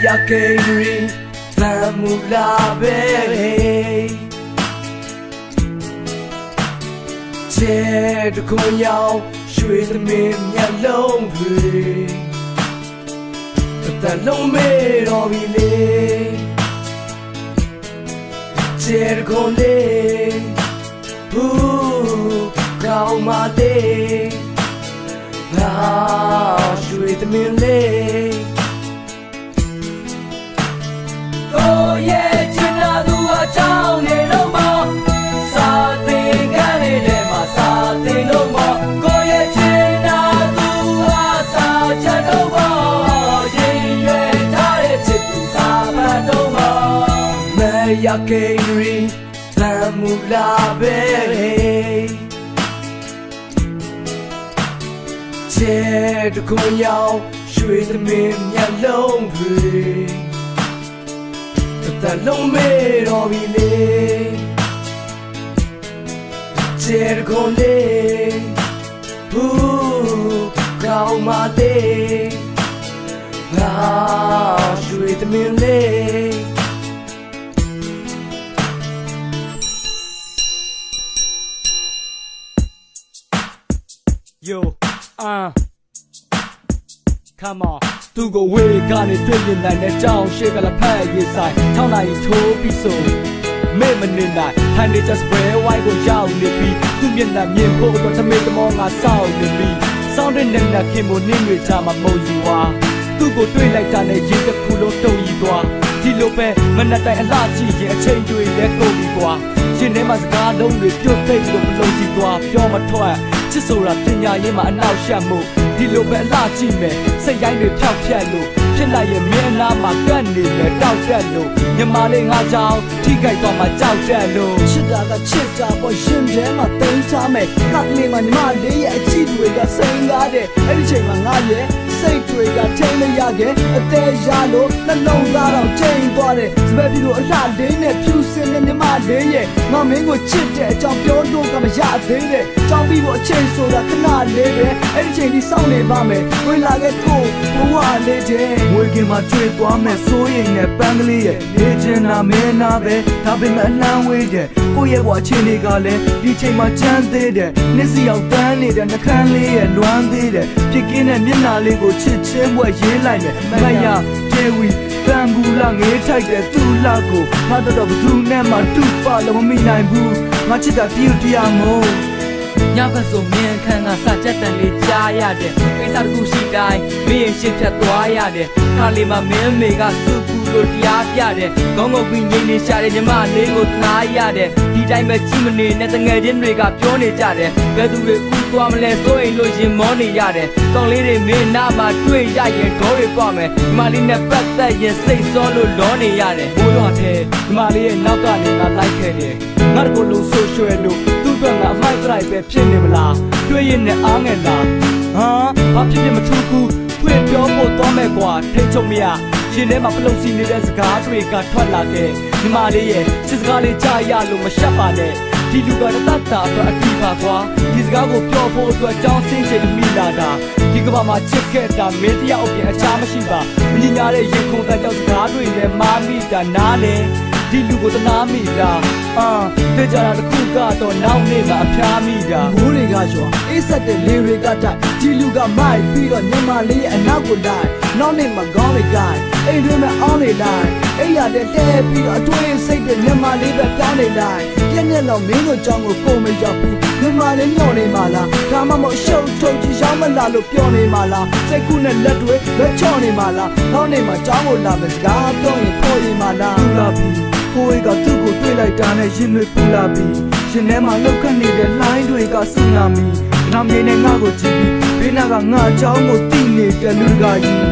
ya kiri Tamula be Che de con yao Shui de min ya long hui Ta long me ro bi le Che de con le Cao ma le Ah Shui de min le Oh yeah, china du a chao ne lo ma sa te ga ne le ma sa te lo ma ko yeah china du a sa cha lo ma yin yue ta de chit tu sa ba lo ma me ya ke ri ta mu la be che de ko yao shui de min ya long hui Ta long me ro bi le Che con le Cao ma le Ah shui de min le Yo Come on သူကိုဝေကနေတွေ့မြင်နိုင်တဲ့ကြောင်ရှေ့ကလည်းဖက်ရေးဆိုင်ထောင်းနိုင်ထိုးပြီးဆိုမေ့မနေနိုင်ဟန်နေချ်စပရေဝိုင်းကိုရောက်နေပြီးသူမျက်နှာမြင်ဖို့တော့တမေတမောငါစောင့်နေပြီးစောင့်တဲ့နဲ့နဲ့ခင်မို့နင်းတွေချမှာမုံယူွာသူကိုတွေ့လိုက်တာနဲ့ရေတစ်ခုလုံးတုံရီသွားဒီလိုပဲမနက်တိုင်းအလှကြည့်ရင်အချိန်တွေလဲကုန်ပြီကွာရှင်ထဲမှာစကားလုံးတွေပြုတ်သိမ့်လို့မလုံးစီသွားပြောမထွက်ချစ်ဆိုတာပညာရေးမှာအနောက်ရှက်မှုဒီလိုပဲအလှကြည့်မယ်စိတ်ရိုင်းတွေဖြောက်ဖြက်လို့ဖြစ်လိုက်ရင်မင်းအနာမှာကတ်နေမယ်တောက်တက်လို့ညီမလေးငါကြောင်ထိခိုက်တော့မှကြောက်တက်လို့ချစ်တာကချစ်တာပေါ်ရှင်ထဲမှာတိမ်ချမယ်ခက်လေးမှာညီမလေးရဲ့အချစ်တွေကစိန်ကားတဲ့အဲ့ဒီချိန်မှာငါရဲ့စိတ်တွေကထိမရခဲ့အသေးရလို့နှလုံးသားတော့ချိန်သွားတယ်စပက်ပြီးတော့အလှလေးနဲ့ဖြူစင်တဲ့ညီမလေးရဲ့ငါမင်းကိုချစ်တဲ့အကြောင်းပြောလို့ကမရသေးတဲ့ကြောင်းပြီးတော့အချိန်ဆိုတာခဏလေးပဲအဲ့ဒီချိန်ဒီစောင့်နေပါမယ်ဝင်လာခဲ့ကိုဘဝလေးတဲ့ဝေခင်မှာတွေ့သွားမယ်စိုးရိမ်နဲ့ပန်းကလေးရဲ့နေချင်တာမင်းနာပဲဒါပေမဲ့အလန်းဝေးတဲ့ကိုယ့်ရဲ့ဘဝချင်းတွေကလည်းဒီချိန်မှာချမ်းသေးတယ်နှစ်စီရောက်တန်းနေတဲ့နှခမ်းလေးရဲ့လွမ်းသေးတယ်ဖြစ်ကင်းတဲ့မျက်နှာလေးကိုချစ်ချင်းဘွက်ရေးလိုက်မယ်မရတေဝီတန်ဘူးလာငေးထိုက်တဲ့သူ့လက်ကိုငါတော့ဘသူနဲ့မှတူပါလို့မမိနိုင်ဘူးငါချစ်တာတည်တရားမို့ညဘက်ဆိုမြင်ခန်းကစကြက်တန်လေးကြားရတဲ့ကိစ္စတစ်ခုရှိတိုင်းမင်းရှင်းဖြတ်သွားရတဲ့ခါလေးမှာမင်းမေကစုကူလို့တရားပြတဲ့ခေါင်းငုံပြီးငိမ့်နေရှာတဲ့ညီမလေးကိုသနာရတဲ့ဒီတိုင်းပဲကြည့်မနေနဲ့တငယ်ချင်းတွေကပြောနေကြတယ်ဘယ်သူတွေဥသွားမလဲစိုးအိမ်လို့ရင်မောနေရတယ်ကောင်းလေးတွေမင်းနာမှာတွေ့ရရင်ဒေါ်တွေပွားမယ်ညီမလေးနဲ့ပတ်သက်ရင်စိတ်စောလို့လောနေရတယ်ဘိုးရွာထဲညီမလေးရဲ့နောက်ကနေငါလိုက်ခဲ့တယ်ငါတို့လုံးဆိုးရွှဲလို့သူ့အတွက်ငါအမိုက်ကြိုက်ပဲဖြစ်နေမလားတွေ့ရင်နဲ့အားငယ်လားဘာဖြစ်ဖြစ်မထူးဘူးဖွင့်ပြောဖို့တော့မဲ့ကွာထိတ်ချုပ်မရရှင်ထဲမှာပလုံစီနေတဲ့စကားတွေကထွက်လာခဲ့ညီမလေးရဲ့စစ်စကားလေးကြားရလို့မရှက်ပါနဲ့ဒီလူကတတ်တာအတွက်အတီးပါကွာဒီစကားကိုပြောဖို့အတွက်ကြောင်းစင်းချိန်မိလာတာဒီကဘာမှာချစ်ခဲ့တာမင်းတယောက်အပြင်အခြားမရှိပါမညီညာတဲ့ရေခုံတန်းကြောင့်စကားတွေနဲ့မာမိတာနားလေဒီလူကိုတနာမိတာတေချာတခုကတော့နောက်နေ့မှာအဖျားမိတာမိုးတွေကရွာအေးဆက်တဲ့လေတွေကတိုက်ဒီလူကမိုက်ပြီးတော့ညီမလေးရဲ့အနောက်ကိုလိုက်နောက်နေ့မှာခေါင်းလေးကိုက်အိမ်တွင်းမှာအောင်းနေလိုက်အိမ်ရတဲ့တဲပြီးတော့အတွေးစိတ်တဲ့ညီမလေးပဲပြောင်းနေလိုက်ပြည့်ညက်တော့မင်းတို့ကြောင့်ကိုပုံမရောက်ဘူးညီမလေးညော့နေမှာလားဒါမှမဟုတ်ရှုပ်ထုတ်ချရောက်မလားလို့ပြောနေမှာလားစိတ်ကူးနဲ့လက်တွေလက်ချော့နေမှာလားနောက်နေ့မှာကြောင်းကိုလာမယ်စကားပြောရင်ခေါ်ရင်မှာလားသူလာပြီကိုယ်ကသူ့ကိုတွေ့လိုက်တာနဲ့ရင်တွေပူလာပြီရှင်ထဲမှာလောက်ခတ်နေတဲ့လှိုင်းတွေကဆူနာမီနာမည်နဲ့ငါ့ကိုကြည့်ပြီးဘေးနာကငါအချောင်းကိုတိနေတဲ့လူကကြီး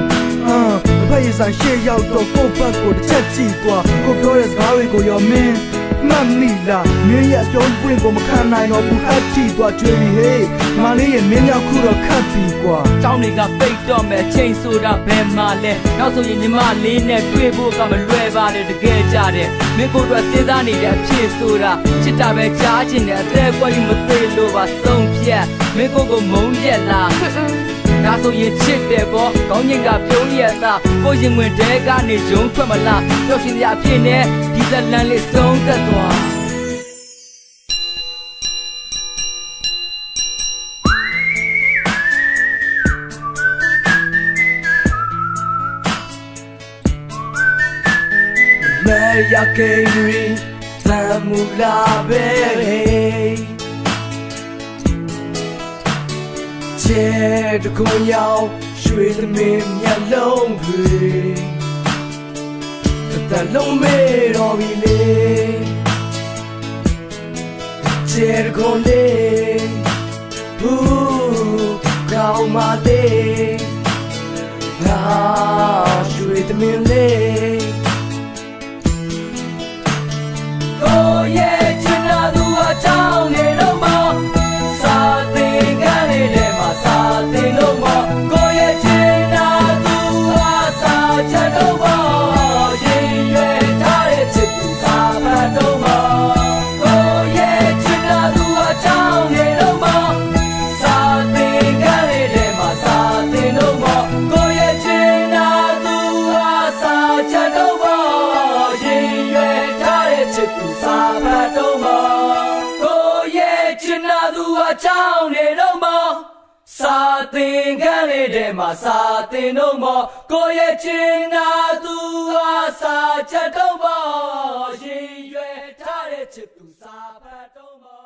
အဖေရဆိုင်ရှေ့ရောက်တော့ကိုယ့်ဘက်ကိုတစ်ချက်ကြည့်သွားကိုပြောတဲ့စကားတွေကိုရောမင်းမှတ်မိလားမင်းရဲ့အပြောပွင့်ကိုမခံနိုင်တော့ဘူးအထီသွားကြွေးပြီးဟေးမလေးရဲ့မင်းရောက်ခုတော့ခတ်ပြီကွာတောင်းတွေကပိတ်တော့မယ်ချိန်ဆိုတာဘယ်မှာလဲနောက်ဆိုရင်ညီမလေးနဲ့တွေ့ဖို့ကမလွယ်ပါနဲ့တကယ်ကြတဲ့မင်းကိုယ်တော့စဉ်းစားနေတဲ့အဖြစ်ဆိုတာချစ်တာပဲကြားချင်တဲ့အသေးကွက်ကြီးမသေးလို့ပါဆုံးဖြတ်မင်းကိုယ်ကိုမုန်းရက်လား ဒါဆိုရင်ချစ်တယ်ပေါ့ကောင်းရင်ကပြုံးရတာကိုရင်ဝင်တဲကနေဂျုံထွက်မလားပျော်ရွှင်စရာဖြစ်နေဒီဇလန်လေးဆုံးသက်သွားYa que ri tamula be che de ko yaw shwe de min nya long phui ta long me ro bi le che de ko le hu kaw ma le na shwe de min le Oh yeah, china du a chao ne lo mo, sa tin ga ne le ma sa tin lo mo. Go yeah, china du a sa cha do mo, yin yue ta de chit du sa pa do mo. Oh yeah, china du a chao ne lo mo, sa tin ga ne le ma sa tin lo mo. Go yeah, china du a sa cha do mo, yin yue ta de chit du sa pa do mo. Oh yeah, china du a chao ne lo mo, sa tin ga ne le ma sa tin lo mo. Go yeah, china du a sa cha do mo, yin yue ta de chit du sa pa do mo.